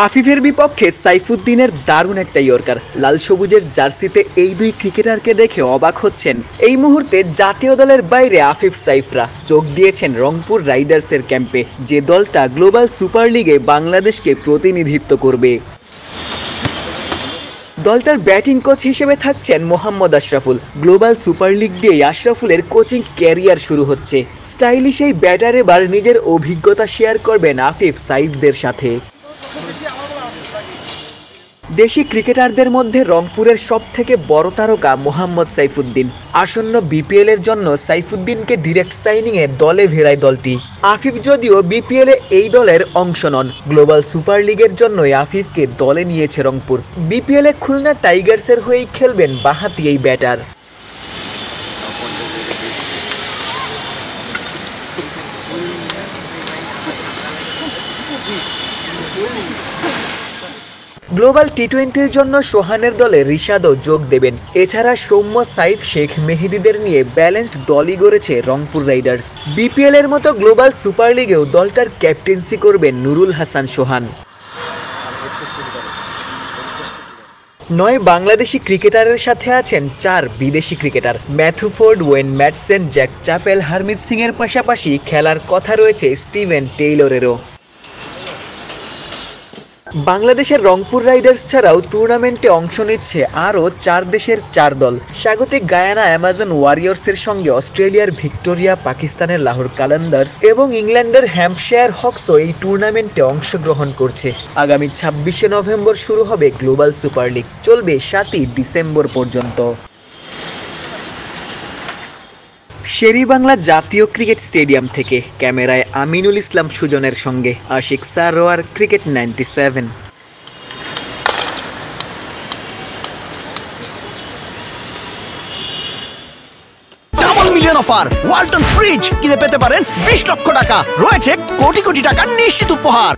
আফিফের বিপক্ষে সাইফুদ্দিনের দারুণ একটা ইয়র্কার। লাল সবুজের জার্সিতে এই দুই ক্রিকেটারকে দেখে অবাক হচ্ছেন। এই মুহূর্তে জাতীয় দলের বাইরে আফিফ সাইফরা যোগ দিয়েছেন রংপুর রাইডার্সের ক্যাম্পে, যে দলটা গ্লোবাল সুপার লিগে বাংলাদেশকে প্রতিনিধিত্ব করবে। দলটার ব্যাটিং কোচ হিসেবে থাকছেন Mohammad Ashraful. Global super league দিয়ে আশরাফুলের কোচিং ক্যারিয়ার শুরু হচ্ছে। স্টাইলিশ এই ব্যাটার এবার নিজের অভিজ্ঞতা শেয়ার করবেন আফিফ সাইফদের সাথে। দেশি ক্রিকেটারদের মধ্যে রংপুরের সবথেকে বড় তারকা মোহাম্মদ সাইফুদ্দিন। আসন্ন বিপিএল এর জন্য সাইফুদ্দিনকে ডিরেক্ট সাইনিংয়ে দলে ভেড়ায় দলটি। আফিফ যদিও বিপিএল এ এই দলের অংশ নন, গ্লোবাল সুপার লিগের জন্যই আফিফকে দলে নিয়েছে রংপুর। বিপিএল এ খুলনা টাইগার্সের হয়েই খেলবেন বাঁহাতি এই ব্যাটার। গ্লোবাল টি-20-র জন্য সোহানের দলে রিশাদও যোগ দেবেন। এছাড়া সৌম্য, সাইফ, শেখ মেহেদীদের নিয়ে ব্যালেন্সড দলই গড়েছে রংপুর রাইডার্স। বিপিএল এর মতো গ্লোবাল সুপার লিগেও দলটার ক্যাপ্টেন্সি করবেন নুরুল হাসান সোহান। 9 বাংলাদেশি ক্রিকেটারের সাথে আছেন 4 বিদেশি cricketer. Matthew Forde, Wayne Madsen, Jack Chappell, Harmeet Singh এর পাশাপাশি খেলার কথা রয়েছে স্টিভেন টেইলরেরও। বাংলাদেশের রংপুর রাইডার্স ছাড়াও টুর্নামেন্টে অংশ নিচ্ছে আরও 4 দেশের 4 দল। স্বাগতিক গায়ানা অ্যামাজন ওয়ারিয়র্সের সঙ্গে অস্ট্রেলিয়ার ভিক্টোরিয়া, পাকিস্তানের লাহোর কালান্দার্স এবং ইংল্যান্ডের হ্যাম্পশায়ার হকসও এই টুর্নামেন্টে অংশগ্রহণ করছে। আগামী 26শে নভেম্বর শুরু হবে গ্লোবাল সুপার লিগ, চলবে 7ই ডিসেম্বর পর্যন্ত। শেরেবাংলা জাতীয় ক্রিকেট স্টেডিয়াম থেকে ক্যামেরায় আমিনুল ইসলাম সুজনের সঙ্গে Ashik Sarwar, cricket 97। Double million offer Walton fridge কিনে পেতে পারেন 20 লক্ষ টাকা, রয়েছে কোটি কোটি টাকার নিশ্চিত উপহার।